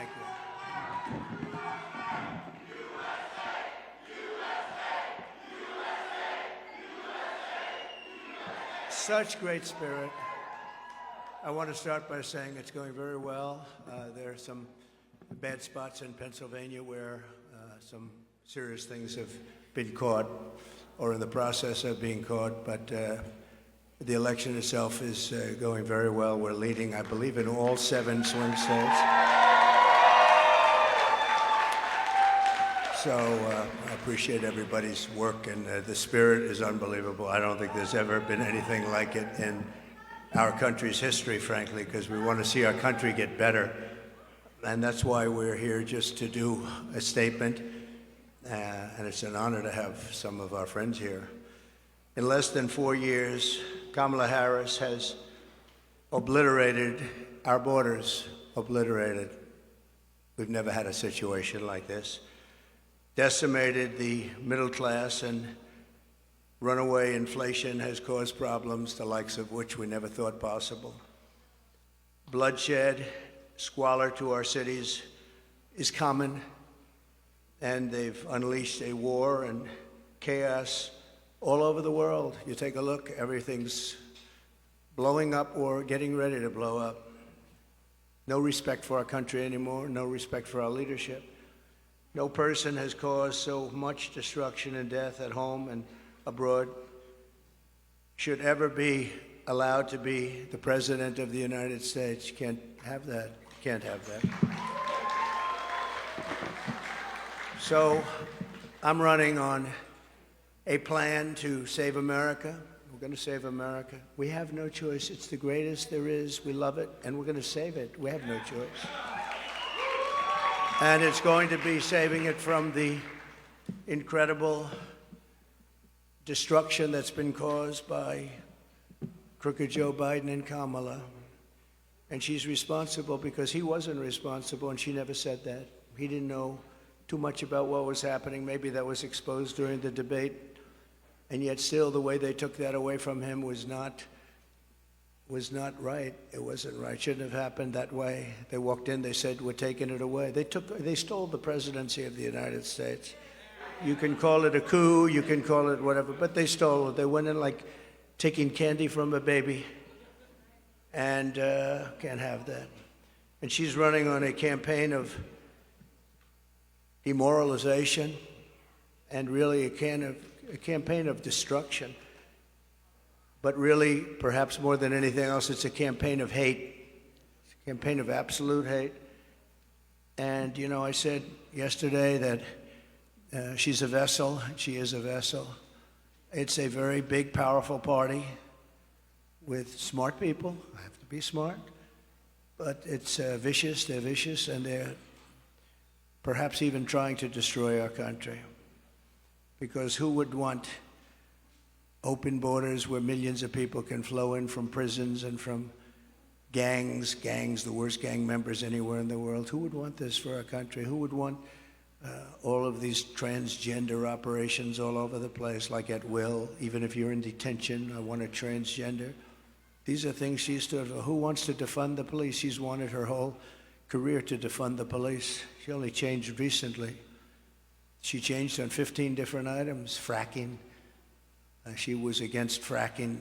Thank you. Such great spirit. I want to start by saying it's going very well. There are some bad spots in Pennsylvania where some serious things have been caught or in the process of being caught, but the election itself is going very well. We're leading, I believe, in all 7 swing states. So I appreciate everybody's work, and the spirit is unbelievable. I don't think there's ever been anything like it in our country's history, frankly, because we want to see our country get better. And that's why we're here, just to do a statement. And it's an honor to have some of our friends here. In less than 4 years, Kamala Harris has obliterated our borders, obliterated. We've never had a situation like this. Decimated the middle class, and runaway inflation has caused problems, the likes of which we never thought possible. Bloodshed, squalor to our cities is common, and they've unleashed a war and chaos all over the world. You take a look, everything's blowing up or getting ready to blow up. No respect for our country anymore, no respect for our leadership. No person has caused so much destruction and death at home and abroad should ever be allowed to be the President of the United States. You can't have that. Can't have that. So I'm running on a plan to save America. We're going to save America. We have no choice. It's the greatest there is. We love it, and we're going to save it. We have no choice. And it's going to be saving it from the incredible destruction that's been caused by crooked Joe Biden and Kamala. And she's responsible because he wasn't responsible, and she never said that. He didn't know too much about what was happening. Maybe that was exposed during the debate. And yet still, the way they took that away from him was not right. It wasn't right. Shouldn't have happened that way. They walked in, they said, we're taking it away. They stole the presidency of the United States. You can call it a coup, you can call it whatever, but they stole it. They went in like taking candy from a baby, and can't have that. And she's running on a campaign of demoralization and really a campaign of destruction. But really, perhaps more than anything else, it's a campaign of hate. It's a campaign of absolute hate. And, you know, I said yesterday that she's a vessel. She is a vessel. It's a very big, powerful party with smart people. I have to be smart. But it's vicious. They're vicious, and they're perhaps even trying to destroy our country. Because who would want open borders where millions of people can flow in from prisons and from gangs, the worst gang members anywhere in the world? Who would want this for our country? Who would want all of these transgender operations all over the place, like at will? Even if you're in detention, I want a transgender. These are things she stood for. Who wants to defund the police? She's wanted her whole career to defund the police. She only changed recently. She changed on 15 different items. Fracking. She was against fracking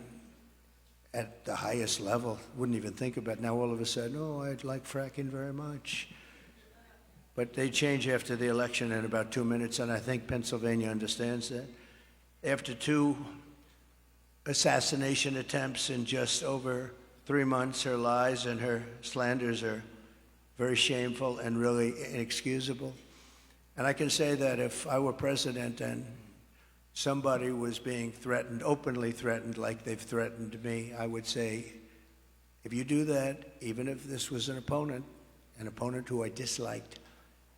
at the highest level. Wouldn't even think about it. Now all of a sudden, oh, I'd like fracking very much. But they change after the election in about 2 minutes, and I think Pennsylvania understands that. After 2 assassination attempts in just over 3 months, her lies and her slanders are very shameful and really inexcusable. And I can say that if I were president and somebody was being threatened, openly threatened, like they've threatened me, I would say, if you do that, even if this was an opponent who I disliked,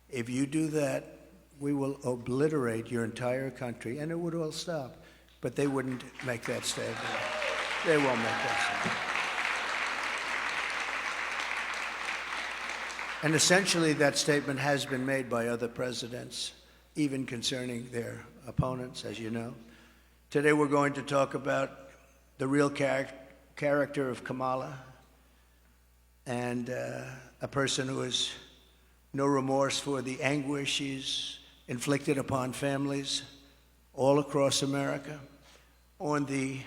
if you do that, we will obliterate your entire country, and it would all stop. But they wouldn't make that statement. They won't make that statement. And essentially, that statement has been made by other presidents, even concerning their opponents, as you know. Today we're going to talk about the real character of Kamala, and a person who has no remorse for the anguish she's inflicted upon families all across America. On the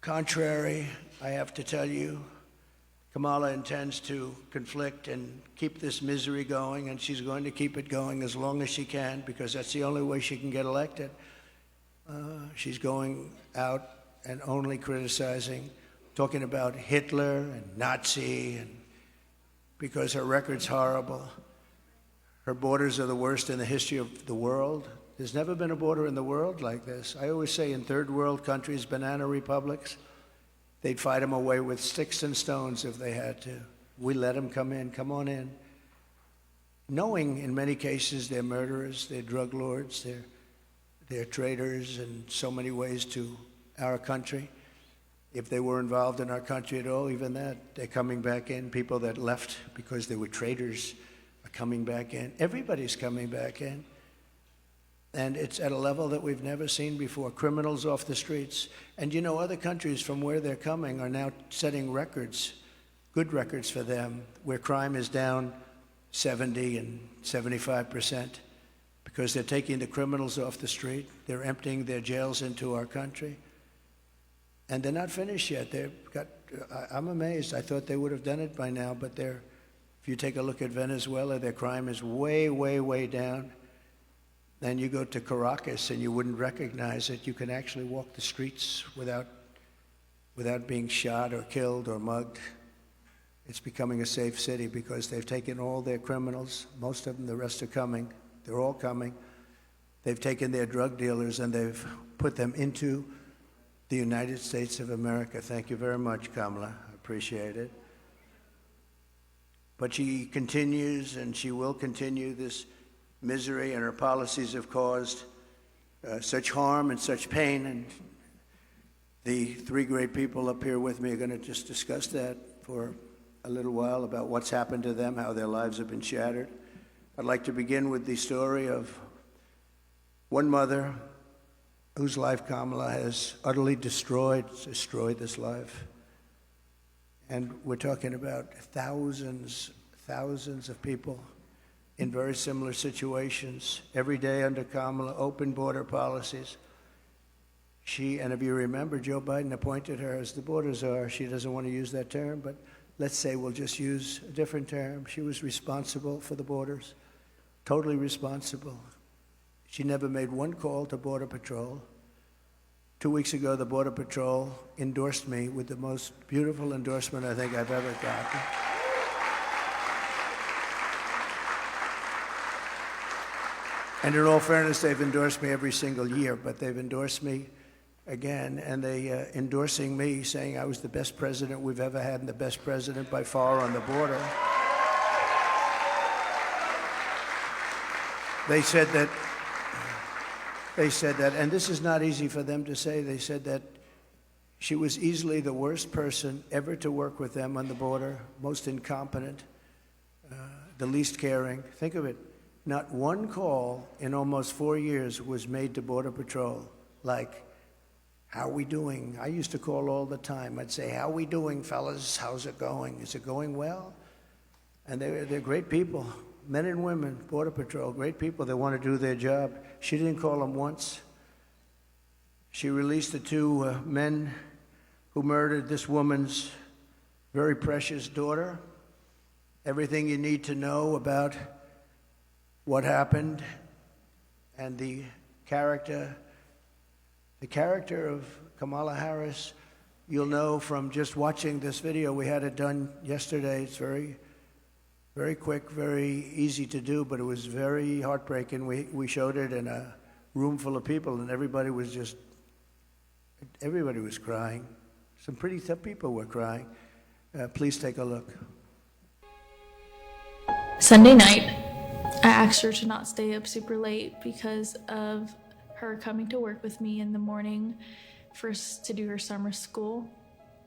contrary, I have to tell you, Kamala intends to conflict and keep this misery going, and she's going to keep it going as long as she can, because that's the only way she can get elected. She's going out and only criticizing, talking about Hitler and Nazi, and because her record's horrible. Her borders are the worst in the history of the world. There's never been a border in the world like this. I always say in third world countries, banana republics, they'd fight them away with sticks and stones if they had to. We let them come in, come on in. Knowing in many cases they're murderers, they're drug lords, they're traitors in so many ways to our country. If they were involved in our country at all, even that, they're coming back in. People that left because they were traitors are coming back in. Everybody's coming back in. And it's at a level that we've never seen before. Criminals off the streets. And you know, other countries from where they're coming are now setting records, good records for them, where crime is down 70 and 75%, because they're taking the criminals off the street. They're emptying their jails into our country. And they're not finished yet. I'm amazed. I thought they would have done it by now, but if you take a look at Venezuela, their crime is way, way, way down. Then you go to Caracas and you wouldn't recognize it. You can actually walk the streets without being shot or killed or mugged. It's becoming a safe city because they've taken all their criminals, most of them, the rest are coming. They're all coming. They've taken their drug dealers and they've put them into the United States of America. Thank you very much, Kamala. I appreciate it. But she continues, and she will continue this misery, and her policies have caused such harm and such pain. And the three great people up here with me are going to just discuss that for a little while, about what's happened to them, how their lives have been shattered. I'd like to begin with the story of one mother whose life Kamala has utterly destroyed this life. And we're talking about thousands of people in very similar situations. Every day under Kamala, open border policies. And if you remember, Joe Biden appointed her as the border czar. She doesn't want to use that term, but let's say we'll just use a different term. She was responsible for the borders, totally responsible. She never made one call to Border Patrol. 2 weeks ago, the Border Patrol endorsed me with the most beautiful endorsement I think I've ever gotten. And in all fairness, they've endorsed me every single year, but they've endorsed me again, and they endorsing me, saying I was the best president we've ever had and the best president by far on the border. They said that, and this is not easy for them to say, they said that she was easily the worst person ever to work with them on the border, most incompetent, the least caring. Think of it, not one call in almost 4 years was made to Border Patrol, like, how are we doing? I used to call all the time. I'd say, how are we doing, fellas? How's it going? Is it going well? And they're great people. Men and women, Border Patrol, great people. They want to do their job. She didn't call them once. She released the two men who murdered this woman's very precious daughter. Everything you need to know about what happened and the character of Kamala Harris, you'll know from just watching this video. We had it done yesterday. It's very, very quick, very easy to do, but it was very heartbreaking. We showed it in a room full of people, and everybody was crying. Some pretty tough people were crying. Please take a look. Sunday night, I asked her to not stay up super late because of her coming to work with me in the morning to do her summer school.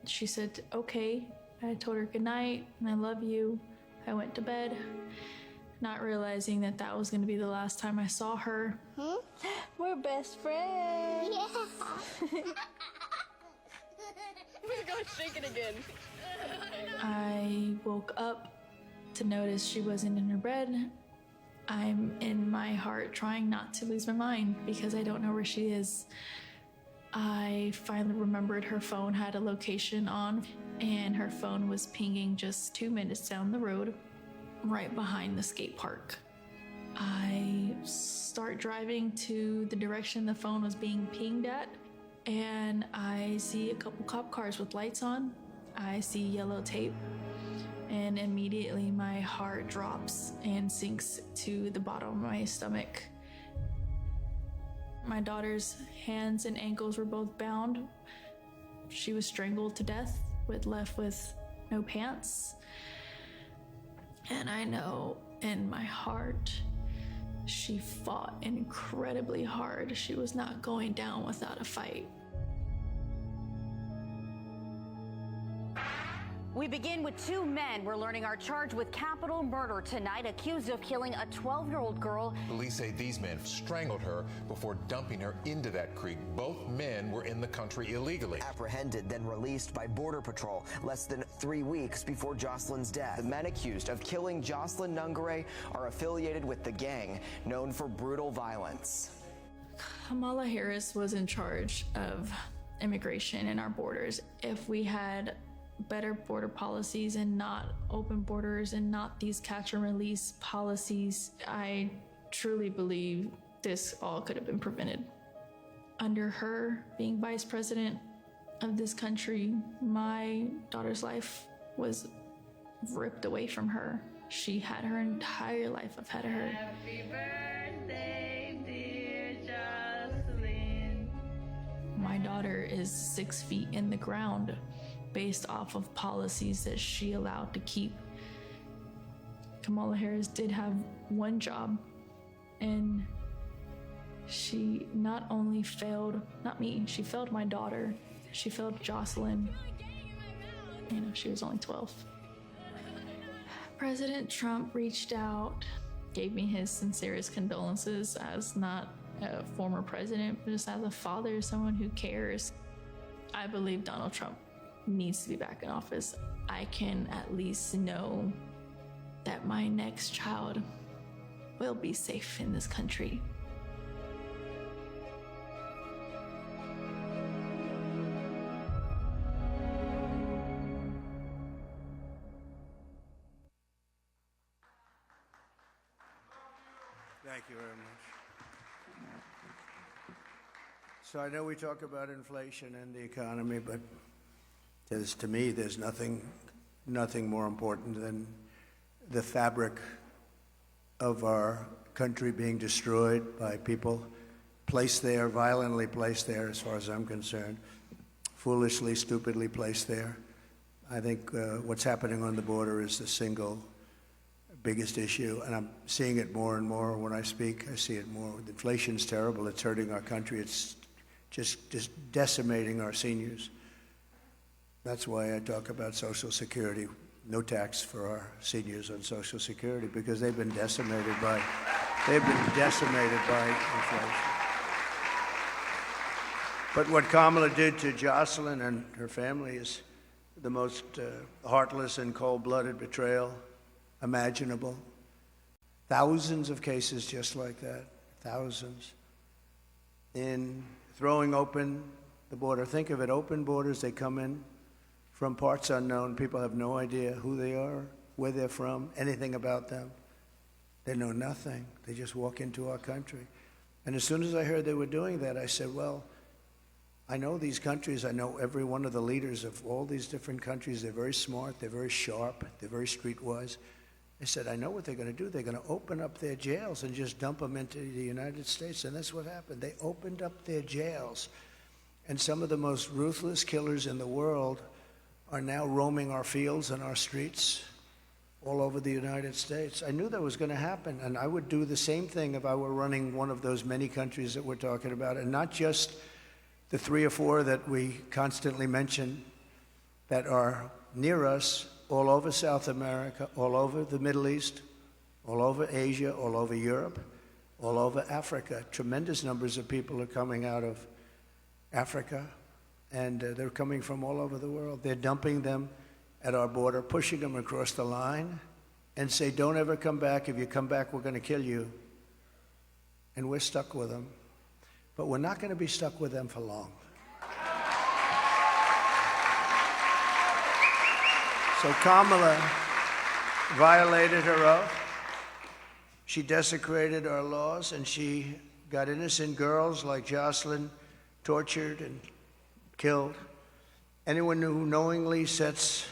She said, okay. I told her good night and I love you. I went to bed, not realizing that that was going to be the last time I saw her. We're best friends. Yeah. Oh my God, shake it again. I woke up to notice she wasn't in her bed. I'm in my heart trying not to lose my mind because I don't know where she is. I finally remembered her phone had a location on, and her phone was pinging just 2 minutes down the road, right behind the skate park. I start driving to the direction the phone was being pinged at, and I see a couple cop cars with lights on. I see yellow tape, and immediately my heart drops and sinks to the bottom of my stomach. My daughter's hands and ankles were both bound. She was strangled to death, left with no pants. And I know in my heart, she fought incredibly hard. She was not going down without a fight. We begin with two men we're learning are charged with capital murder tonight, accused of killing a 12-year-old girl. Police say these men strangled her before dumping her into that creek. Both men were in the country illegally. Apprehended, then released by Border Patrol less than 3 weeks before Jocelyn's death. The men accused of killing Jocelyn Nungare are affiliated with the gang known for brutal violence. Kamala Harris was in charge of immigration and our borders. If we had better border policies and not open borders and not these catch and release policies, I truly believe this all could have been prevented. Under her being vice president of this country, my daughter's life was ripped away from her. She had her entire life ahead of her. Happy birthday, dear Jocelyn. My daughter is 6 feet in the ground based off of policies that she allowed to keep. Kamala Harris did have one job, and she not only failed, not me, she failed my daughter, she failed Jocelyn. You know, she was only 12. President Trump reached out, gave me his sincerest condolences as not a former president, but just as a father, someone who cares. I believe Donald Trump needs to be back in office. I can at least know that my next child will be safe in this country. Thank you very much. So I know we talk about inflation and the economy, but to me, there's nothing more important than the fabric of our country being destroyed by people placed there, violently placed there, as far as I'm concerned, foolishly, stupidly placed there. I think what's happening on the border is the single biggest issue, and I'm seeing it more and more when I speak. I see it more. Inflation's terrible. It's hurting our country. It's just decimating our seniors. That's why I talk about Social Security, no tax for our seniors on Social Security, because they've been decimated by inflation. But what Kamala did to Jocelyn and her family is the most heartless and cold-blooded betrayal imaginable. Thousands of cases just like that, thousands. In throwing open the border, think of it, open borders, they come in from parts unknown. People have no idea who they are, where they're from, anything about them. They know nothing. They just walk into our country. And as soon as I heard they were doing that, I said, well, I know these countries. I know every one of the leaders of all these different countries. They're very smart. They're very sharp. They're very streetwise. I said, I know what they're going to do. They're going to open up their jails and just dump them into the United States. And that's what happened. They opened up their jails. And some of the most ruthless killers in the world are now roaming our fields and our streets all over the United States. I knew that was going to happen, and I would do the same thing if I were running one of those many countries that we're talking about, and not just the 3 or 4 that we constantly mention that are near us, all over South America, all over the Middle East, all over Asia, all over Europe, all over Africa. Tremendous numbers of people are coming out of Africa, and they're coming from all over the world. They're dumping them at our border, pushing them across the line, and say, don't ever come back. If you come back, we're going to kill you. And we're stuck with them. But we're not going to be stuck with them for long. So Kamala violated her oath. She desecrated our laws, and she got innocent girls like Jocelyn tortured and killed. Anyone who knowingly sets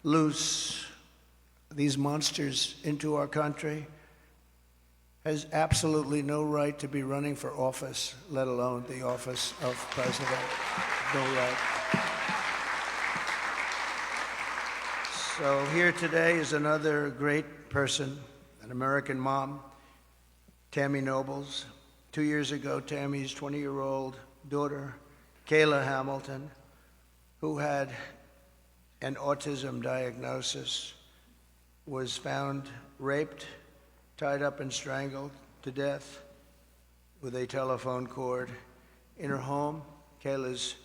loose these monsters into our country has absolutely no right to be running for office, let alone the office of president. No right. So here today is another great person, an American mom, Tammy Nobles. 2 years ago, Tammy's 20-year-old daughter, Kayla Hamilton, who had an autism diagnosis, was found raped, tied up and strangled to death with a telephone cord in her home. Kayla's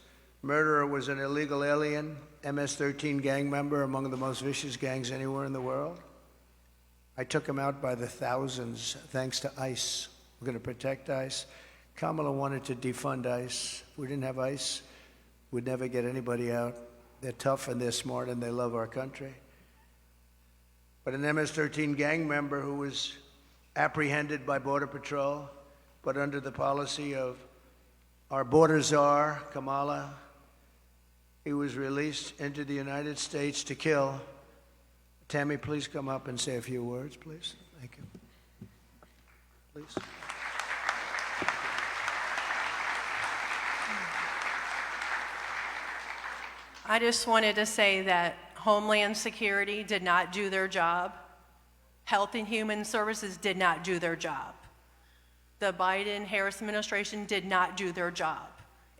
murderer was an illegal alien, MS-13 gang member, among the most vicious gangs anywhere in the world. I took him out by the thousands thanks to ICE. We're going to protect ICE. Kamala wanted to defund ICE. If we didn't have ICE, we'd never get anybody out. They're tough and they're smart and they love our country. But an MS-13 gang member who was apprehended by Border Patrol, but under the policy of our border czar, Kamala, he was released into the United States to kill. Tammy, please come up and say a few words, please. Thank you. Please. I just wanted to say that Homeland Security did not do their job. Health and Human Services did not do their job. The Biden-Harris administration did not do their job.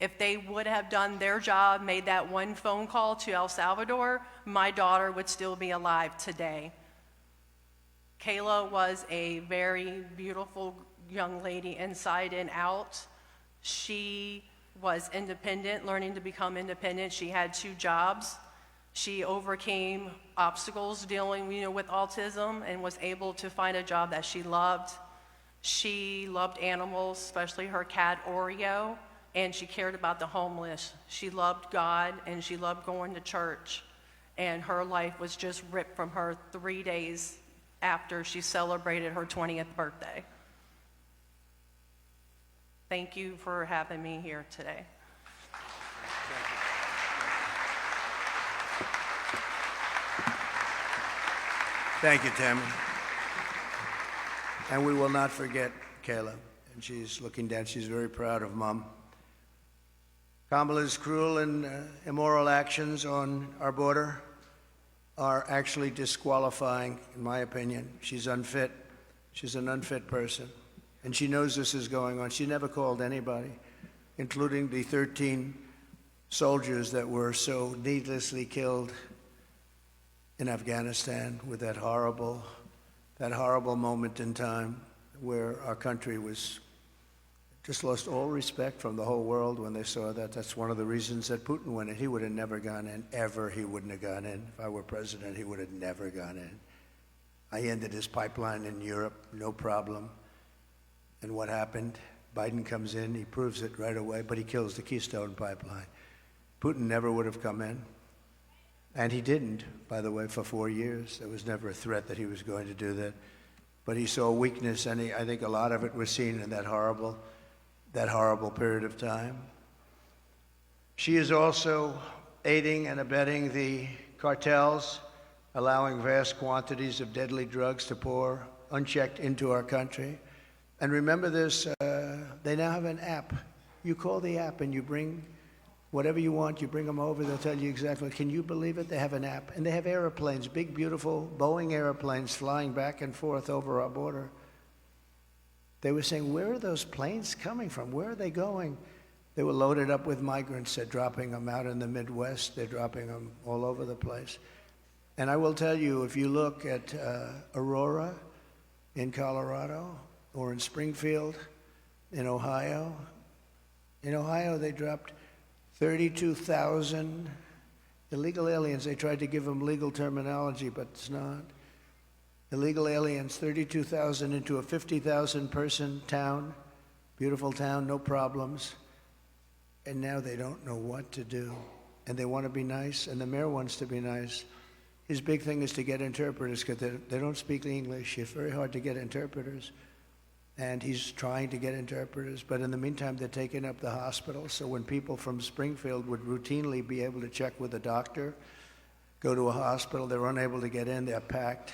If they would have done their job, made that one phone call to El Salvador, my daughter would still be alive today. Kayla was a very beautiful young lady inside and out. She was independent, learning to become independent. She had 2 jobs. She overcame obstacles dealing, with autism and was able to find a job that she loved. She loved animals, especially her cat Oreo, and she cared about the homeless. She loved God and she loved going to church. And her life was just ripped from her 3 days after she celebrated her 20th birthday. Thank you for having me here today. Thank you, Tammy. And we will not forget Kayla. And she's looking down. She's very proud of Mom. Kamala's cruel and immoral actions on our border are actually disqualifying, in my opinion. She's unfit. She's an unfit person. And she knows this is going on. She never called anybody, including the 13 soldiers that were so needlessly killed in Afghanistan with that horrible moment in time where our country was just lost all respect from the whole world when they saw that. That's one of the reasons that Putin went in. He would have never gone in, ever. He wouldn't have gone in. If I were president, he would have never gone in. I ended his pipeline in Europe, no problem. And what happened? Biden comes in, he proves it right away, but he kills the Keystone Pipeline. Putin never would have come in. And he didn't, by the way, for 4 years. There was never a threat that he was going to do that. But he saw weakness, and I think a lot of it was seen in that horrible period of time. She is also aiding and abetting the cartels, allowing vast quantities of deadly drugs to pour unchecked into our country. And remember this, they now have an app. You call the app and you bring whatever you want, you bring them over, they'll tell you exactly. Can you believe it? They have an app. And they have airplanes, big, beautiful Boeing airplanes flying back and forth over our border. They were saying, where are those planes coming from? Where are they going? They were loaded up with migrants. They're dropping them out in the Midwest. They're dropping them all over the place. And I will tell you, if you look at Aurora in Colorado or in Springfield in Ohio they dropped 32,000 illegal aliens. They tried to give them legal terminology, but it's not. illegal aliens, 32,000 into a 50,000 person town, beautiful town, no problems. And now they don't know what to do. And they want to be nice, and the mayor wants to be nice. His big thing is to get interpreters because they don't speak English. It's very hard to get interpreters. And he's trying to get interpreters, but in the meantime, they're taking up the hospital. So when people from Springfield would routinely be able to check with a doctor, go to a hospital, they're unable to get in, they're packed.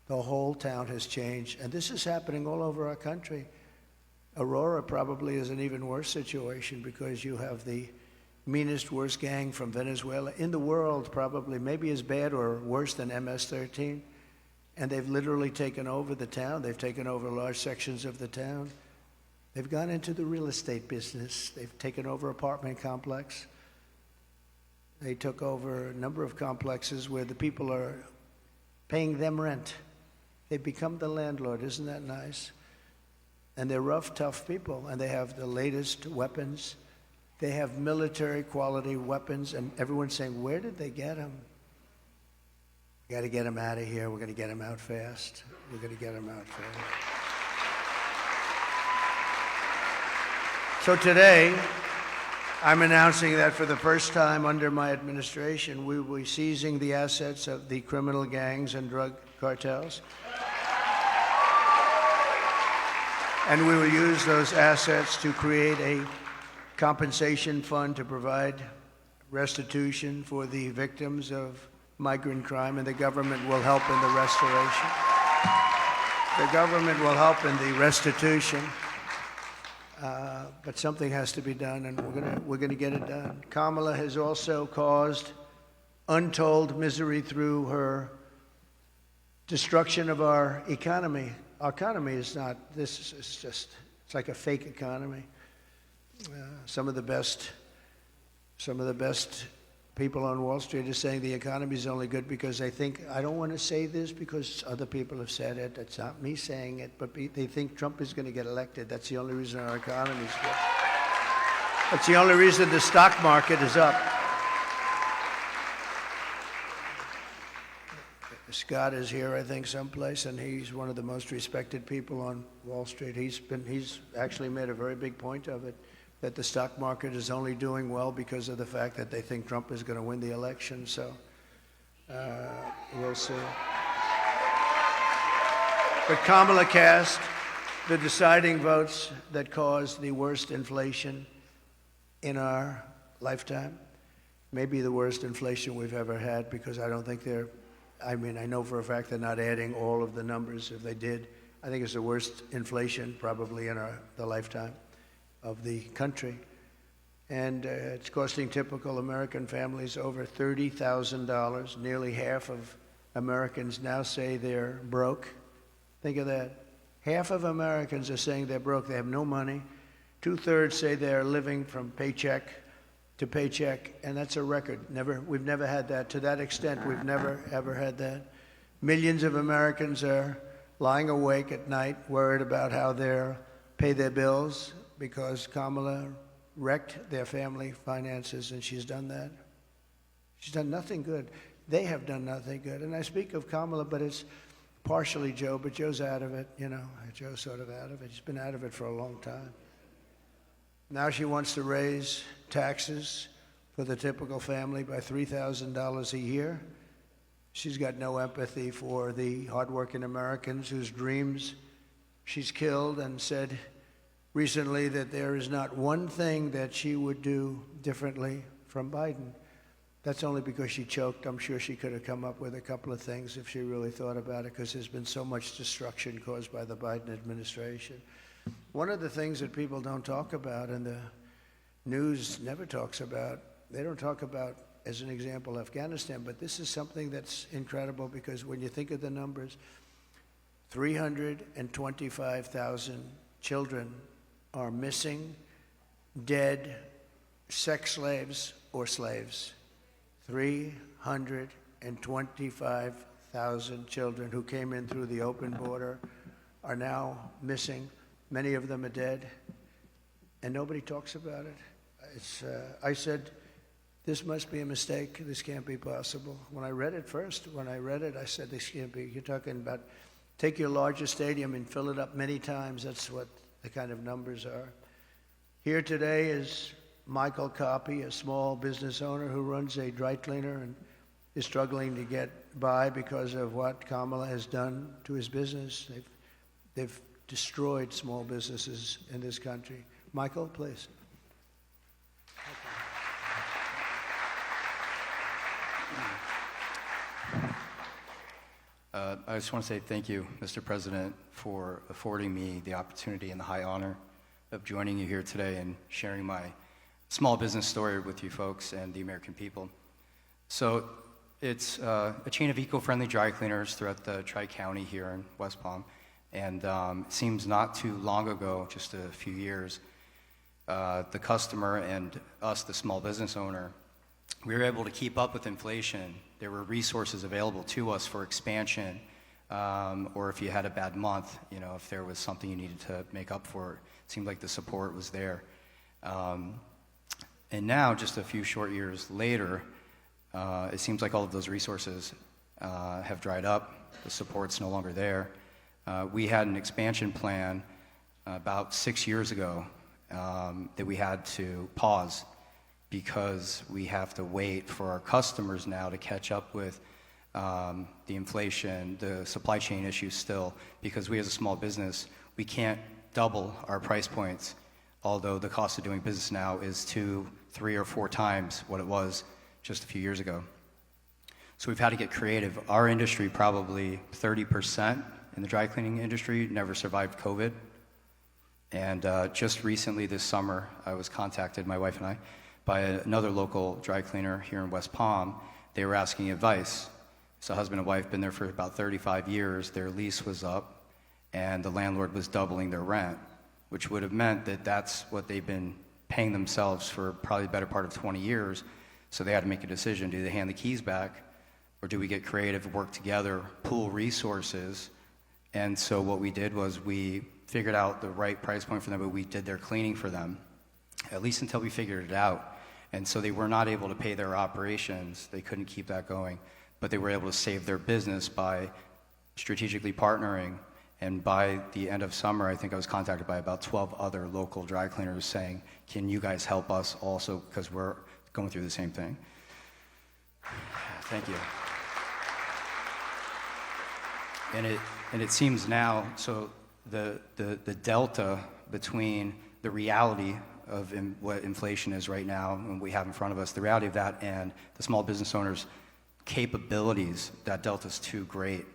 The whole town has changed, and this is happening all over our country. Aurora probably is an even worse situation because you have the meanest, worst gang from Venezuela in the world, probably, maybe as bad or worse than MS-13. And they've literally taken over the town. They've taken over large sections of the town. They've gone into the real estate business. They've taken over apartment complex. They took over a number of complexes where the people are paying them rent. They've become the landlord. Isn't that nice? And they're rough, tough people, and they have the latest weapons. They have military quality weapons, and everyone's saying, where did they get them? We got to get them out of here. We're going to get them out fast. We're going to get them out fast. So today, I'm announcing that for the first time under my administration, we will be seizing the assets of the criminal gangs and drug cartels. And we will use those assets to create a compensation fund to provide restitution for the victims of migrant crime, and the government will help in the restoration. The government will help in the restitution, but something has to be done, and we're gonna get it done. Kamala has also caused untold misery through her destruction of our economy. Our economy is not, this is just, it's like a fake economy. Some of the best people on Wall Street are saying the economy is only good because they think, I don't want to say this because other people have said it. It's not me saying it, but they think Trump is going to get elected. That's the only reason our economy is good. That's the only reason the stock market is up. Scott is here, I think, someplace, and he's one of the most respected people on Wall Street. He's actually made a very big point of it, that the stock market is only doing well because of the fact that they think Trump is going to win the election. So we'll see. But Kamala cast the deciding votes that caused the worst inflation in our lifetime. Maybe the worst inflation we've ever had, because I don't think I know for a fact they're not adding all of the numbers. If they did, I think it's the worst inflation probably in the lifetime of the country. And it's costing typical American families over $30,000. Nearly half of Americans now say they're broke. Think of that. Half of Americans are saying they're broke. They have no money. 2/3 say they're living from paycheck to paycheck, and that's a record. We've never had that. To that extent, we've never, ever had that. Millions of Americans are lying awake at night, worried about how they'll pay their bills because Kamala wrecked their family finances, and she's done that. She's done nothing good. They have done nothing good. And I speak of Kamala, but it's partially Joe, but Joe's out of it, Joe's sort of out of it. He's been out of it for a long time. Now she wants to raise taxes for the typical family by $3,000 a year. She's got no empathy for the hardworking Americans whose dreams she's killed, and said recently that there is not one thing that she would do differently from Biden. That's only because she choked. I'm sure she could have come up with a couple of things if she really thought about it, because there's been so much destruction caused by the Biden administration. One of the things that people don't talk about, and the news never talks about, they don't talk about, as an example, Afghanistan, but this is something that's incredible, because when you think of the numbers, 325,000 children are missing, dead, sex slaves, or slaves. 325,000 children who came in through the open border are now missing. Many of them are dead, and nobody talks about it. I said this must be a mistake. This can't be possible. When I read it first, I said, this can't be. You're talking about take your largest stadium and fill it up many times. That's what the kind of numbers are. Here today is Michael Copy, a small business owner who runs a dry cleaner and is struggling to get by because of what Kamala has done to his business. They've destroyed small businesses in this country. Michael, please. I just want to say thank you, Mr. President, for affording me the opportunity and the high honor of joining you here today and sharing my small business story with you folks and the American people. So it's a chain of eco-friendly dry cleaners throughout the Tri-County here in West Palm. And it seems not too long ago, just a few years, the customer and us, the small business owner, we were able to keep up with inflation. There were resources available to us for expansion, or if you had a bad month, you know, if there was something you needed to make up for, it seemed like the support was there. And now, just a few short years later, it seems like all of those resources have dried up. The support's no longer there. We had an expansion plan about 6 years ago that we had to pause because we have to wait for our customers now to catch up with the inflation, the supply chain issues still, because we as a small business, we can't double our price points, although the cost of doing business now is 2, 3, or 4 times what it was just a few years ago. So we've had to get creative. Our industry, probably 30% in the dry cleaning industry, never survived COVID. And just recently this summer, I was contacted, my wife and I, by another local dry cleaner here in West Palm. They were asking advice. So husband and wife been there for about 35 years. Their lease was up, and the landlord was doubling their rent, which would have meant that that's what they've been paying themselves for probably the better part of 20 years. So they had to make a decision. Do they hand the keys back, or do we get creative, work together, pool resources? And so what we did was we figured out the right price point for them, but we did their cleaning for them, at least until we figured it out. And so they were not able to pay their operations. They couldn't keep that going, but they were able to save their business by strategically partnering. And by the end of summer, I think I was contacted by about 12 other local dry cleaners saying, can you guys help us also, because we're going through the same thing. Thank you. And it seems now, so the delta between the reality of what inflation is right now and we have in front of us, the reality of that and the small business owners' capabilities, that delta is too great.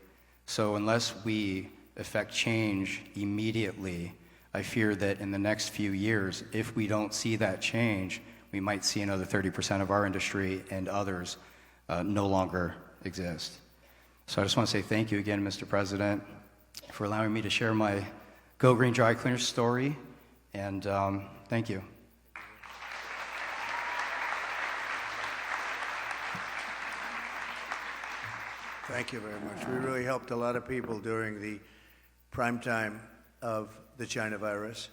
So unless we affect change immediately, I fear that in the next few years, if we don't see that change, we might see another 30% of our industry and others no longer exist. So I just want to say thank you again, Mr. President, for allowing me to share my Go Green Dry Cleaner story, and thank you. Thank you very much. We really helped a lot of people during the prime time of the China virus,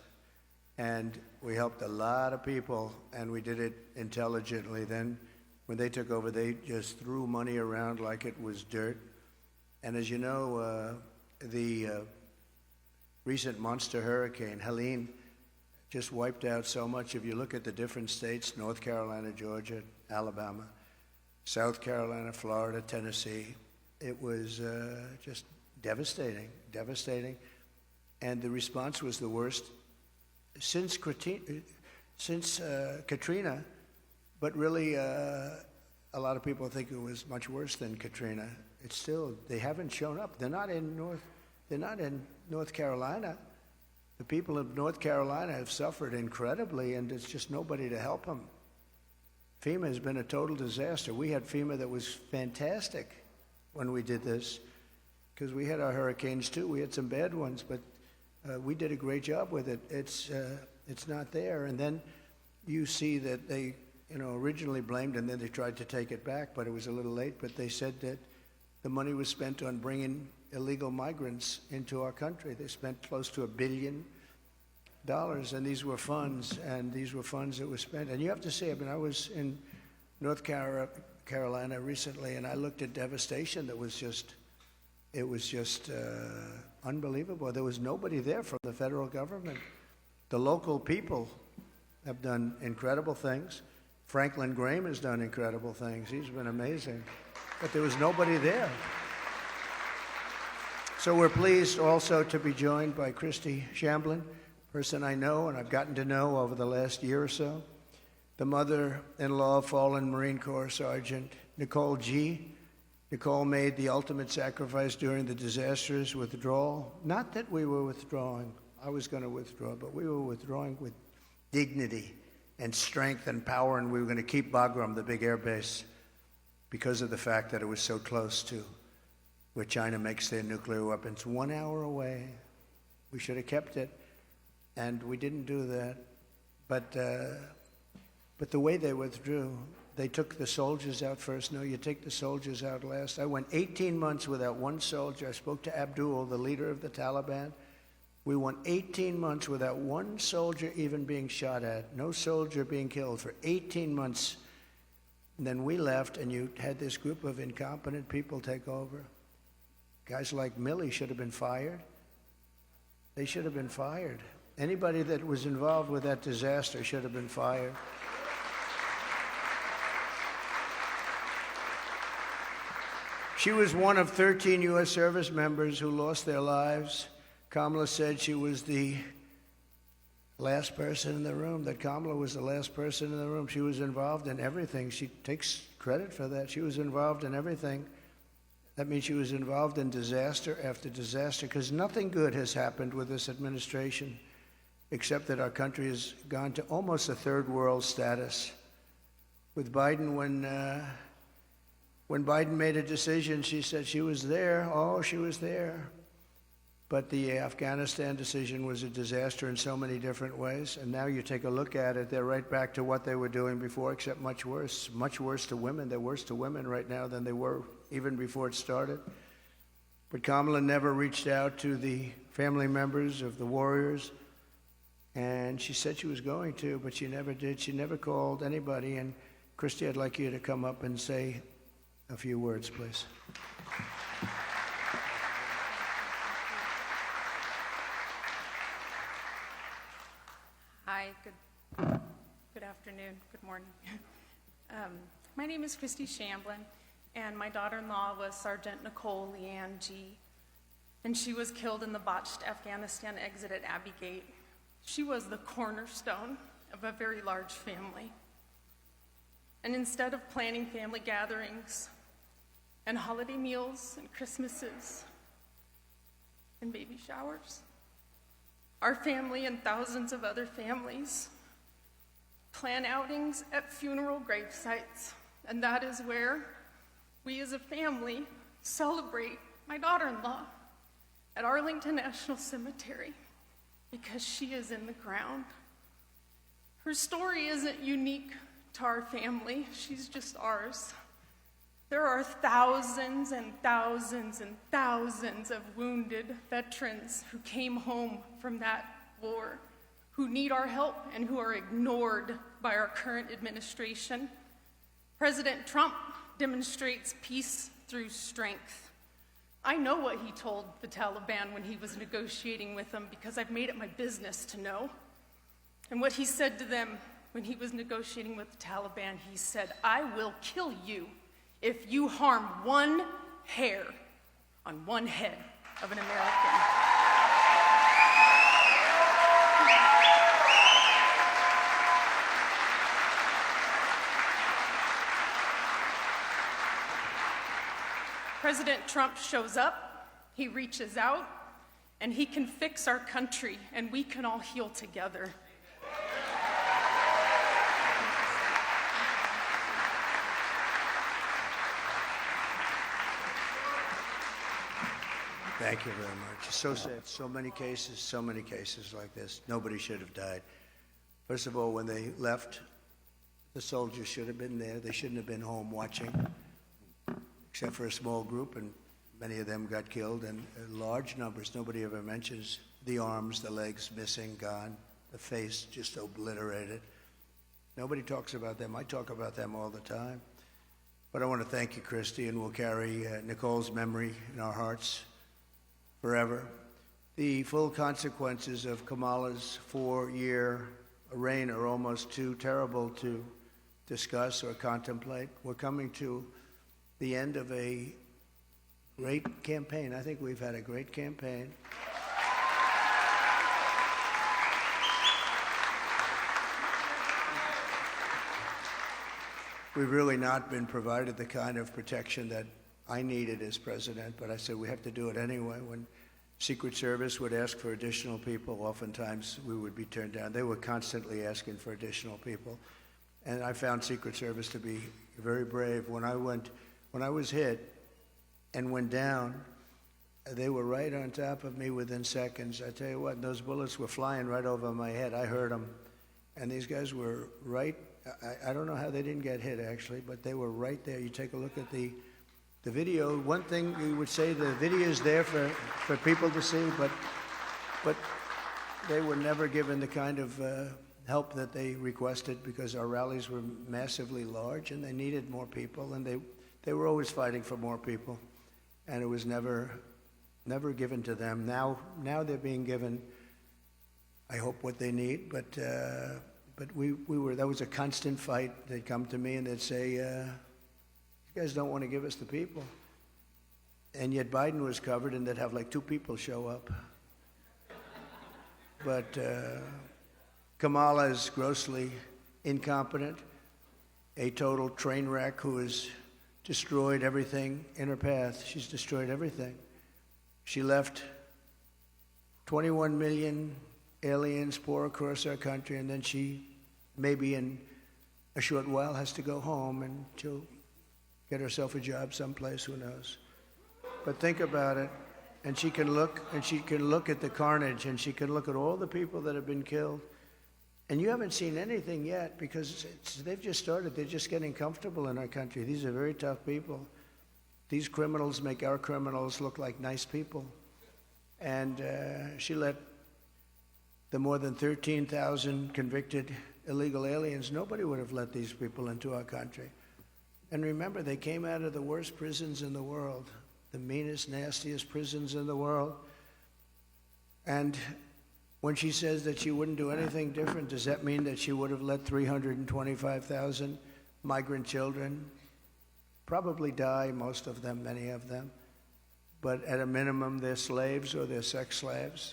and we helped a lot of people, and we did it intelligently. Then when they took over, they just threw money around like it was dirt. And as you know, the recent monster hurricane, Helene, just wiped out so much. If you look at the different states, North Carolina, Georgia, Alabama, South Carolina, Florida, Tennessee, it was just devastating. And the response was the worst since Katrina, but really a lot of people think it was much worse than Katrina. It's still, they haven't shown up. They're not in North Carolina. The people of North Carolina have suffered incredibly, and there's just nobody to help them. FEMA has been a total disaster. We had FEMA that was fantastic when we did this, because we had our hurricanes too. We had some bad ones, but we did a great job with it. It's not there. And then you see that they, originally blamed, and then they tried to take it back, but it was a little late. But they said that the money was spent on bringing illegal migrants into our country. They spent close to $1 billion, and these were funds that were spent. And you have to say, I was in North Carolina recently, and I looked at devastation that was just, unbelievable. There was nobody there from the federal government. The local people have done incredible things. Franklin Graham has done incredible things. He's been amazing. But there was nobody there. So we're pleased also to be joined by Christy Shamblin, person I know and I've gotten to know over the last year or so, the mother-in-law of fallen Marine Corps Sergeant Nicole G. Nicole made the ultimate sacrifice during the disastrous withdrawal. Not that we were withdrawing. I was going to withdraw, but we were withdrawing with dignity and strength and power, and we were going to keep Bagram, the big air base, because of the fact that it was so close to where China makes their nuclear weapons. 1 hour away. We should have kept it, and we didn't do that. But the way they withdrew, they took the soldiers out first. No, you take the soldiers out last. I went 18 months without one soldier. I spoke to Abdul, the leader of the Taliban. We went 18 months without one soldier even being shot at. No soldier being killed for 18 months. And then we left, and you had this group of incompetent people take over. Guys like Milley should have been fired. They should have been fired. Anybody that was involved with that disaster should have been fired. She was one of 13 U.S. service members who lost their lives. Kamala said she was the last person in the room, that Kamala was the last person in the room. She was involved in everything. She takes credit for that. She was involved in everything. That means she was involved in disaster after disaster, because nothing good has happened with this administration, except that our country has gone to almost a third world status. With Biden, when Biden made a decision, she said she was there. Oh, she was there. But the Afghanistan decision was a disaster in so many different ways. And now you take a look at it, they're right back to what they were doing before, except much worse to women. They're worse to women right now than they were even before it started. But Kamala never reached out to the family members of the warriors. And she said she was going to, but she never did. She never called anybody. And Christy, I'd like you to come up and say a few words, please. Hi, good afternoon, good morning. My name is Christy Shamblin, and my daughter-in-law was Sergeant Nicole Leanne G., and she was killed in the botched Afghanistan exit at Abbey Gate. She was the cornerstone of a very large family. And instead of planning family gatherings and holiday meals and Christmases and baby showers, our family and thousands of other families plan outings at funeral grave sites, and that is where we as a family celebrate my daughter-in-law at Arlington National Cemetery, because she is in the ground. Her story isn't unique to our family, she's just ours. There are thousands and thousands and thousands of wounded veterans who came home from that war, who need our help and who are ignored by our current administration. President Trump demonstrates peace through strength. I know what he told the Taliban when he was negotiating with them, because I've made it my business to know. And what he said to them when he was negotiating with the Taliban, he said, "I will kill you if you harm one hair on one head of an American." President Trump shows up, he reaches out, and he can fix our country, and we can all heal together. Thank you very much. It's so sad. So many cases like this. Nobody should have died. First of all, when they left, the soldiers should have been there. They shouldn't have been home watching, except for a small group, and many of them got killed, and large numbers. Nobody ever mentions the arms, the legs missing, gone, the face just obliterated. Nobody talks about them. I talk about them all the time. But I want to thank you, Christy, and we'll carry Nicole's memory in our hearts forever. The full consequences of Kamala's 4-year reign are almost too terrible to discuss or contemplate. We're coming to the end of a great campaign. I think we've had a great campaign. We've really not been provided the kind of protection that I needed as president, but I said we have to do it anyway. When Secret Service would ask for additional people, oftentimes we would be turned down. They were constantly asking for additional people. And I found Secret Service to be very brave. When I was hit and went down, they were right on top of me within seconds. I tell you what, those bullets were flying right over my head. I heard them. And these guys were right. I don't know how they didn't get hit, actually, but they were right there. You take a look at the video. One thing you would say, the video is there for people to see, but they were never given the kind of help that they requested because our rallies were massively large and they needed more people, and they were always fighting for more people, and it was never given to them. Now they're being given, I hope, what they need, but we were, that was a constant fight. They'd come to me and they'd say, you guys don't want to give us the people. And yet Biden was covered and they'd have like 2 people show up. But Kamala is grossly incompetent, a total train wreck who has destroyed everything in her path. She's destroyed everything. She left 21 million aliens pour across our country, and then she, maybe in a short while, has to go home and she'll get herself a job someplace, who knows. But think about it, and she can look at the carnage, and she can look at all the people that have been killed. And you haven't seen anything yet because they've just started. They're just getting comfortable in our country. These are very tough people. These criminals make our criminals look like nice people. And she let the more than 13,000 convicted illegal aliens, nobody would have let these people into our country. And remember, they came out of the worst prisons in the world, the meanest, nastiest prisons in the world. And when she says that she wouldn't do anything different, does that mean that she would have let 325,000 migrant children probably die, most of them, many of them, but at a minimum they're slaves or they're sex slaves,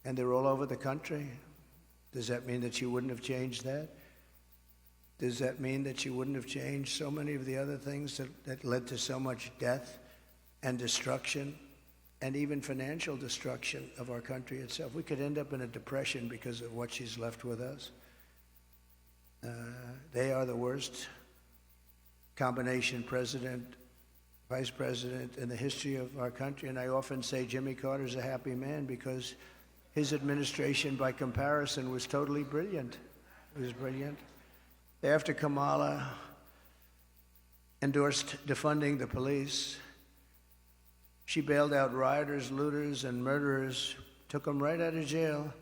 and they're all over the country? Does that mean that she wouldn't have changed that? Does that mean that she wouldn't have changed so many of the other things that led to so much death and destruction and even financial destruction of our country itself? We could end up in a depression because of what she's left with us. They are the worst combination president, vice president in the history of our country. And I often say Jimmy Carter's a happy man because his administration, by comparison, was totally brilliant. It was brilliant. After Kamala endorsed defunding the police, she bailed out rioters, looters, and murderers, took them right out of jail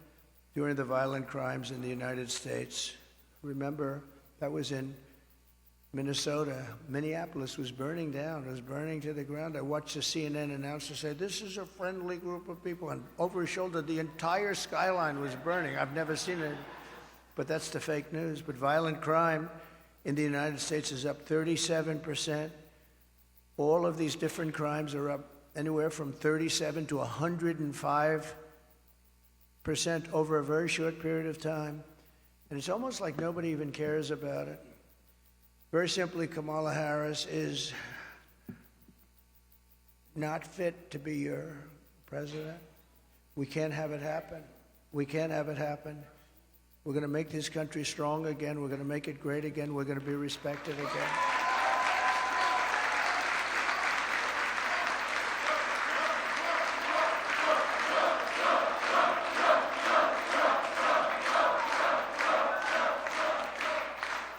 during the violent crimes in the United States. Remember, that was in Minnesota. Minneapolis was burning down. It was burning to the ground. I watched a CNN announcer say, "This is a friendly group of people." And over his shoulder, the entire skyline was burning. I've never seen it, but that's the fake news. But violent crime in the United States is up 37%. All of these different crimes are up anywhere from 37 to 105% over a very short period of time. And it's almost like nobody even cares about it. Very simply, Kamala Harris is not fit to be your president. We can't have it happen. We can't have it happen. We're going to make this country strong again. We're going to make it great again. We're going to be respected again.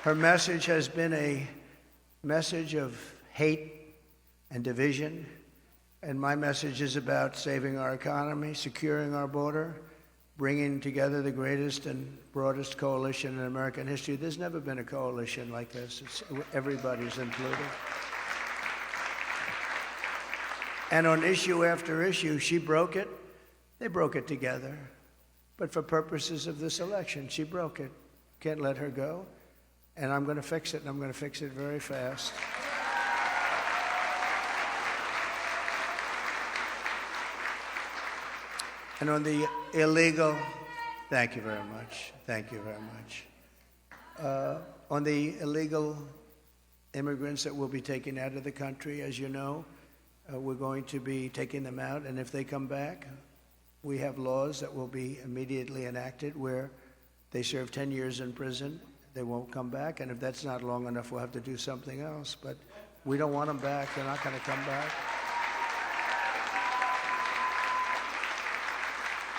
Her message has been a message of hate and division, and my message is about saving our economy, securing our border, bringing together the greatest and broadest coalition in American history. There's never been a coalition like this. Everybody's included. And on issue after issue, she broke it. They broke it together. But for purposes of this election, she broke it. Can't let her go. And I'm going to fix it, and I'm going to fix it very fast. And on the illegal, thank you very much. Thank you very much. On the illegal immigrants that will be taken out of the country, as you know, we're going to be taking them out. And if they come back, we have laws that will be immediately enacted where they serve 10 years in prison. They won't come back. And if that's not long enough, we'll have to do something else. But we don't want them back. They're not going to come back.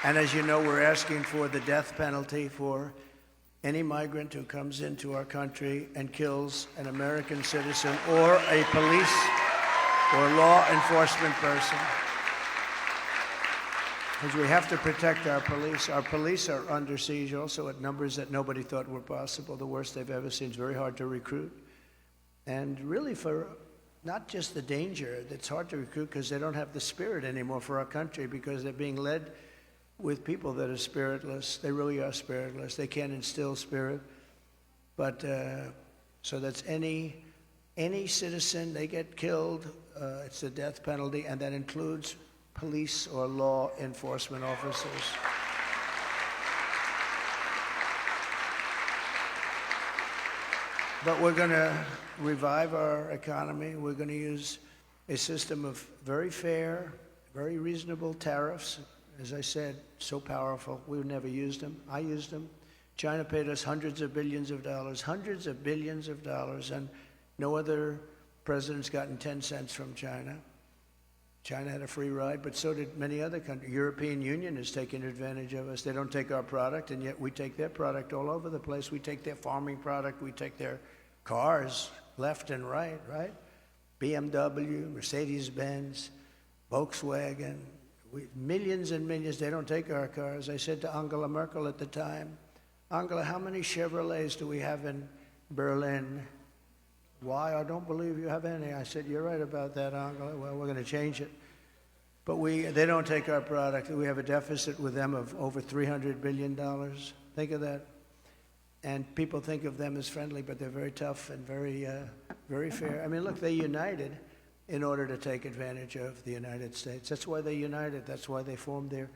And as you know, we're asking for the death penalty for any migrant who comes into our country and kills an American citizen or a police or law enforcement person. Because we have to protect our police. Our police are under siege also at numbers that nobody thought were possible, the worst they've ever seen. It's very hard to recruit. And really for not just the danger, it's hard to recruit because they don't have the spirit anymore for our country because they're being led with people that are spiritless. They really are spiritless. They can't instill spirit. But so that's any citizen, they get killed, it's the death penalty, and that includes police or law enforcement officers. But we're going to revive our economy. We're going to use a system of very fair, very reasonable tariffs. As I said, so powerful. We've never used them. I used them. China paid us hundreds of billions of dollars, and no other president's gotten 10 cents from China. China had a free ride, but so did many other countries. European Union is taking advantage of us. They don't take our product, and yet we take their product all over the place. We take their farming product. We take their cars left and right, right? BMW, Mercedes-Benz, Volkswagen, millions and millions. They don't take our cars. I said to Angela Merkel at the time, Angela, how many Chevrolets do we have in Berlin? Why? I don't believe you have any. I said, you're right about that, Angela. Well, we're going to change it. But they don't take our product. We have a deficit with them of over $300 billion. Think of that. And people think of them as friendly, but they're very tough and very fair. I mean, look, they united in order to take advantage of the United States. That's why they united. That's why they formed their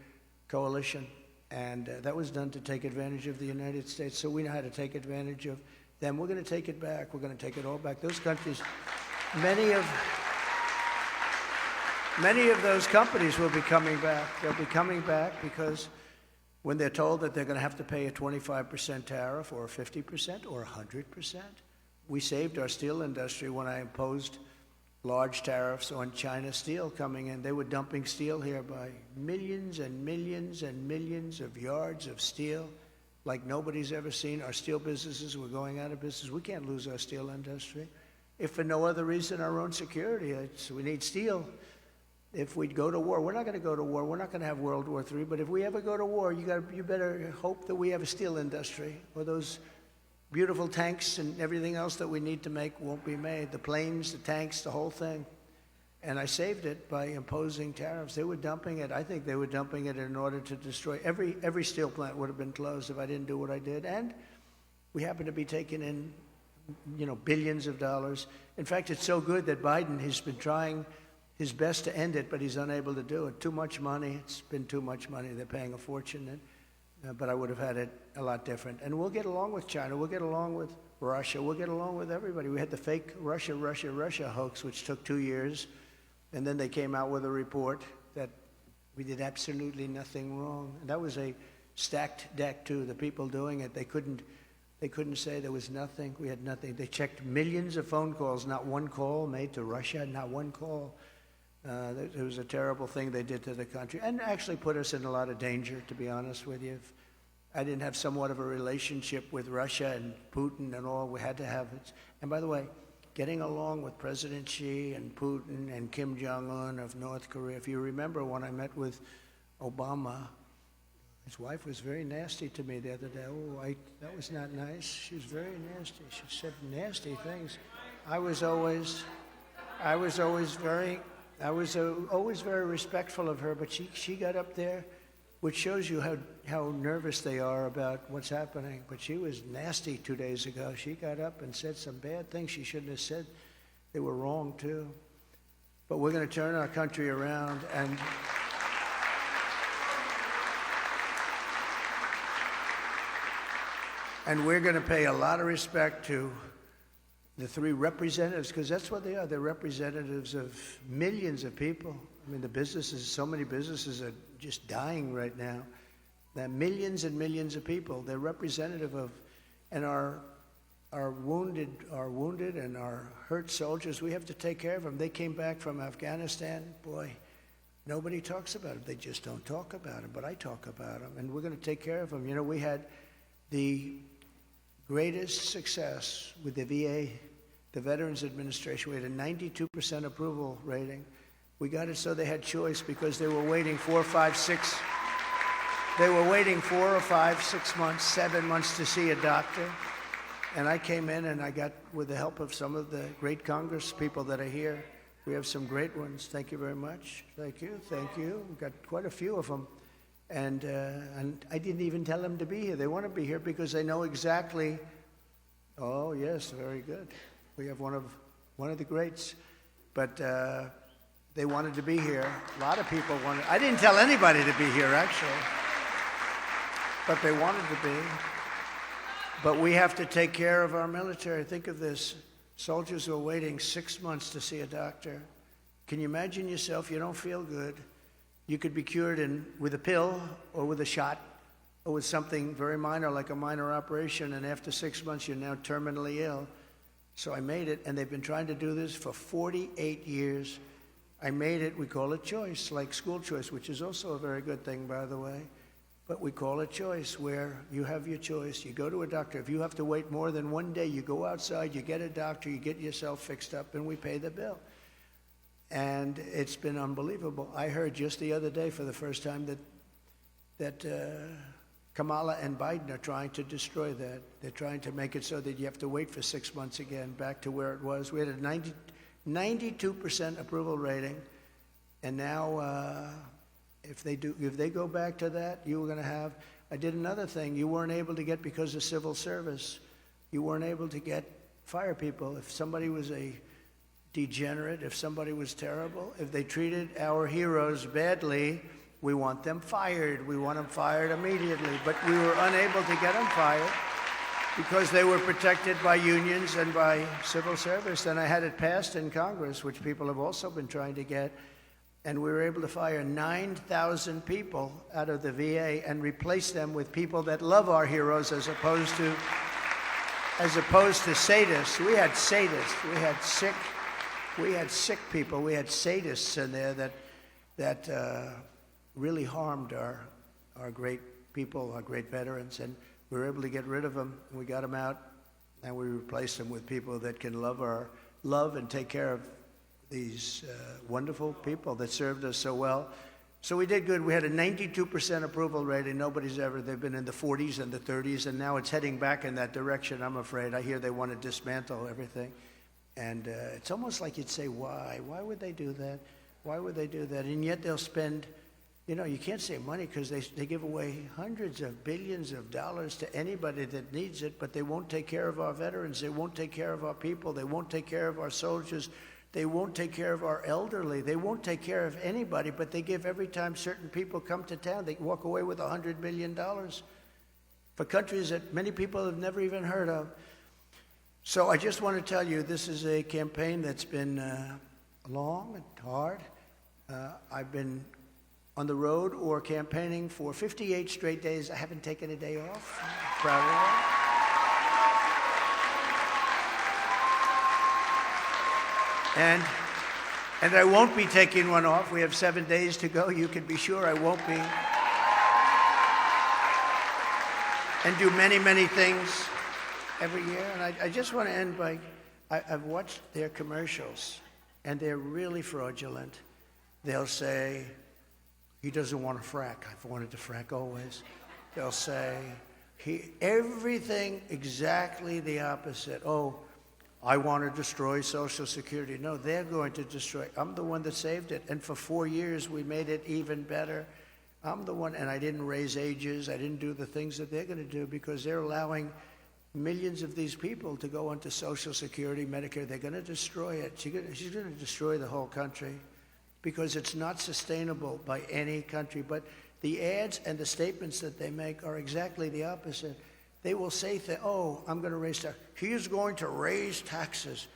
coalition. And that was done to take advantage of the United States. So we know how to take advantage of them. We're going to take it back. We're going to take it all back. Those countries, many of those companies will be coming back. They'll be coming back because when they're told that they're going to have to pay a 25% tariff or 50% or 100%, we saved our steel industry when I imposed large tariffs on China steel coming in. They were dumping steel here by millions and millions and millions of yards of steel like nobody's ever seen. Our steel businesses were going out of business. We can't lose our steel industry. If for no other reason, our own security. We need steel. If we'd go to war, we're not going to go to war. We're not going to have World War III. But if we ever go to war, you better hope that we have a steel industry, or those beautiful tanks and everything else that we need to make won't be made. The planes, the tanks, the whole thing. And I saved it by imposing tariffs. They were dumping it. I think they were dumping it in order to destroy. Every steel plant would have been closed if I didn't do what I did. And we happen to be taking in, billions of dollars. In fact, it's so good that Biden has been trying his best to end it, but he's unable to do it. Too much money. It's been too much money. They're paying a fortune. But I would have had it a lot different. And we'll get along with China. We'll get along with Russia. We'll get along with everybody. We had the fake Russia hoax, which took 2 years. And then they came out with a report that we did absolutely nothing wrong. And that was a stacked deck, too. The people doing it, they couldn't say there was nothing. We had nothing. They checked millions of phone calls, not one call made to Russia, not one call. It was a terrible thing they did to the country and actually put us in a lot of danger, to be honest with you. If I didn't have somewhat of a relationship with Russia and Putin and all, we had to have it. And by the way, getting along with President Xi and Putin and Kim Jong-un of North Korea. If you remember when I met with Obama His wife was very nasty to me the other day. Oh, that was not nice. She was very nasty. She said nasty things. I was always very respectful of her, but she got up there, which shows you how nervous they are about what's happening. But she was nasty 2 days ago. She got up and said some bad things she shouldn't have said. They were wrong, too. But we're going to turn our country around, and we're going to pay a lot of respect to the three representatives, because that's what they are. They're representatives of millions of people. I mean, the businesses, so many businesses are just dying right now. There are millions and millions of people. They're representative of, and our wounded and our hurt soldiers. We have to take care of them. They came back from Afghanistan. Boy, nobody talks about them. They just don't talk about them. But I talk about them, and we're going to take care of them. You know, we had the greatest success with the VA, the Veterans Administration. We had a 92% approval rating. We got it so they had choice, because they were waiting 4 or 5, 6. They were waiting 4 or 5, 6 months, 7 months to see a doctor. And I came in and I got, with the help of some of the great Congress people that are here, we have some great ones. Thank you very much. Thank you. Thank you. We've got quite a few of them. And I didn't even tell them to be here. They want to be here because they know exactly. Oh, yes, very good. We have one of the greats. But they wanted to be here. A lot of people wanted. I didn't tell anybody to be here, actually. But they wanted to be. But we have to take care of our military. Think of this. Soldiers who are waiting 6 months to see a doctor. Can you imagine yourself? You don't feel good. You could be cured with a pill or with a shot or with something very minor, like a minor operation, and after 6 months you're now terminally ill. So I made it, and they've been trying to do this for 48 years. I made it. We call it choice, like school choice, which is also a very good thing, by the way. But we call it choice, where you have your choice. You go to a doctor. If you have to wait more than 1 day, you go outside, you get a doctor, you get yourself fixed up, and we pay the bill. And it's been unbelievable. I heard just the other day for the first time that Kamala and Biden are trying to destroy that. They're trying to make it so that you have to wait for 6 months again, back to where it was. We had a 92% approval rating, and now if they go back to that, you were going to have. I did another thing you weren't able to get because of civil service. You weren't able to get fire people. If somebody was a degenerate, if somebody was terrible, if they treated our heroes badly, we want them fired. We want them fired immediately. But we were unable to get them fired because they were protected by unions and by civil service. And I had it passed in Congress, which people have also been trying to get. And we were able to fire 9,000 people out of the VA and replace them with people that love our heroes, as opposed to sadists. We had sadists. We had sick people. We had sadists in there that really harmed our great people, our great veterans, and we were able to get rid of them. And we got them out, and we replaced them with people that can love and take care of these wonderful people that served us so well. So we did good. We had a 92% approval rating. They've been in the 40s and the 30s, and now it's heading back in that direction, I'm afraid. I hear they want to dismantle everything. And it's almost like you'd say, why? Why would they do that? Why would they do that? And yet they'll spend, you can't say money, because they give away hundreds of billions of dollars to anybody that needs it, but they won't take care of our veterans. They won't take care of our people. They won't take care of our soldiers. They won't take care of our elderly. They won't take care of anybody, but they give every time certain people come to town. They walk away with $100 million for countries that many people have never even heard of. So I just want to tell you, this is a campaign that's been long and hard. I've been on the road or campaigning for 58 straight days. I haven't taken a day off. I'm proud of that. And I won't be taking one off. We have 7 days to go. You can be sure I won't be. And do many, many things every year. And I just want to end by, I've watched their commercials, and they're really fraudulent. They'll say, he doesn't want to frack. I've wanted to frack always. They'll say, everything exactly the opposite. Oh, I want to destroy Social Security. No, they're going to destroy. I'm the one that saved it. And for 4 years, we made it even better. I'm the one, and I didn't raise ages. I didn't do the things that they're going to do because they're allowing millions of these people to go onto Social Security, Medicare. They're going to destroy it. She's going to destroy the whole country because it's not sustainable by any country. But the ads and the statements that they make are exactly the opposite. They will say, oh, I'm going to raise taxes. He's going to raise taxes.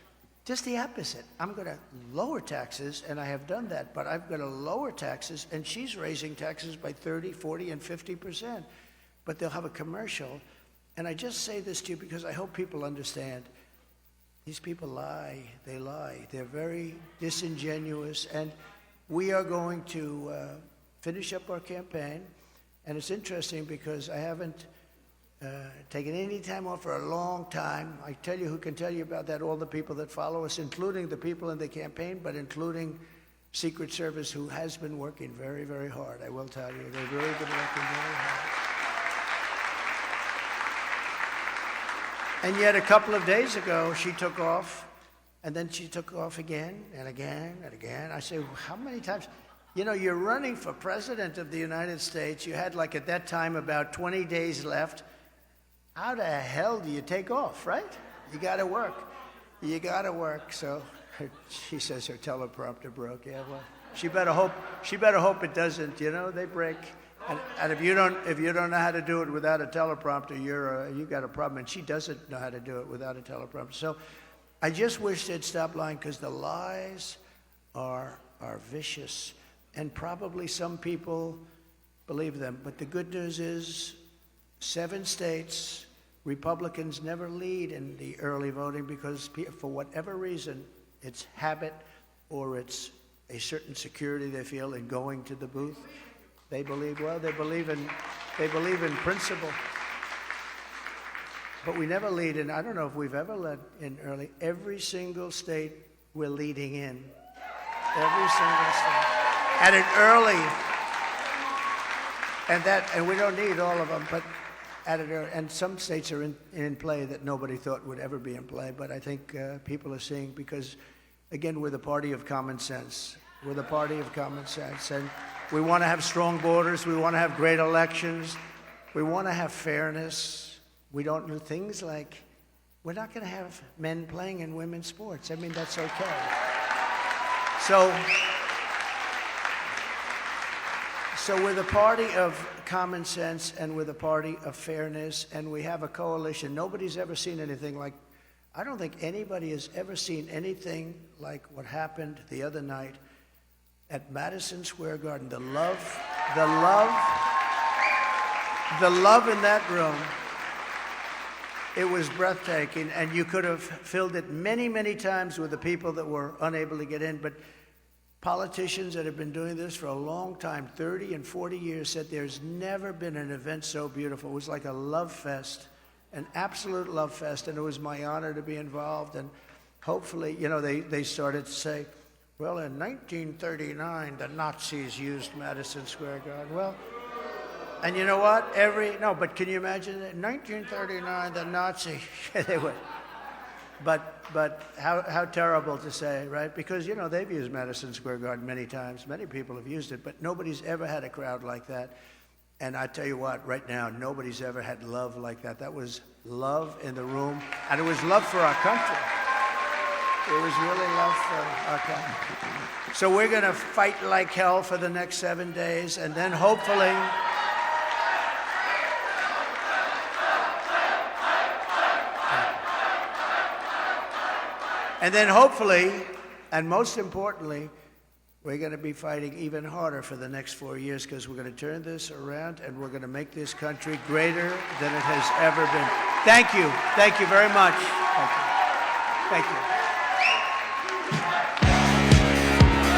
Just the opposite. I'm going to lower taxes, and I have done that, but I'm going to lower taxes, and she's raising taxes by 30, 40, and 50%. But they'll have a commercial. And I just say this to you because I hope people understand. These people lie. They lie. They're very disingenuous. And we are going to finish up our campaign. And it's interesting because I haven't taken any time off for a long time. I tell you who can tell you about that, all the people that follow us, including the people in the campaign, but including Secret Service, who has been working very, very hard. I will tell you, they've really been working very hard. And yet a couple of days ago, she took off, and then she took off again and again and again. I say, how many times? You know, you're running for president of the United States. You had, like, at that time, about 20 days left. How the hell do you take off, right? You got to work. You got to work. So she says her teleprompter broke. Yeah, well, she better hope it doesn't. You know, they break. And if you don't know how to do it without a teleprompter, you got a problem. And she doesn't know how to do it without a teleprompter. So I just wish they'd stop lying because the lies are vicious, and probably some people believe them. But the good news is, 7 states, Republicans never lead in the early voting because for whatever reason, it's habit or it's a certain security they feel in going to the booth. They believe in principle. But we never lead in. I don't know if we've ever led in early. Every single state we're leading in. Every single state. At an early. And we don't need all of them, but at an early. And some states are in play that nobody thought would ever be in play. But I think people are seeing, because, again, we're the party of common sense. We're the party of common sense. And we want to have strong borders. We want to have great elections. We want to have fairness. We don't do things like, we're not going to have men playing in women's sports. I mean, that's okay. So we're the party of common sense, and we're the party of fairness, and we have a coalition. Nobody's ever seen anything like, I don't think anybody has ever seen anything like what happened the other night at Madison Square Garden. The love in that room, it was breathtaking, and you could have filled it many, many times with the people that were unable to get in. But politicians that have been doing this for a long time, 30 and 40 years, said there's never been an event so beautiful. It was like a love fest, an absolute love fest, and it was my honor to be involved. And hopefully, you know, they started to say, well, in 1939, the Nazis used Madison Square Garden. Well, and you know what? But can you imagine it? In 1939, the Nazis, they would. But how terrible to say, right? Because, you know, they've used Madison Square Garden many times. Many people have used it, but nobody's ever had a crowd like that. And I tell you what, right now, nobody's ever had love like that. That was love in the room, and it was love for our country. It was really love for our country. So we're going to fight like hell for the next 7 days, and then hopefully... And then hopefully, and most importantly, we're going to be fighting even harder for the next 4 years, because we're going to turn this around and we're going to make this country greater than it has ever been. Thank you. Thank you very much. Thank you. Thank you.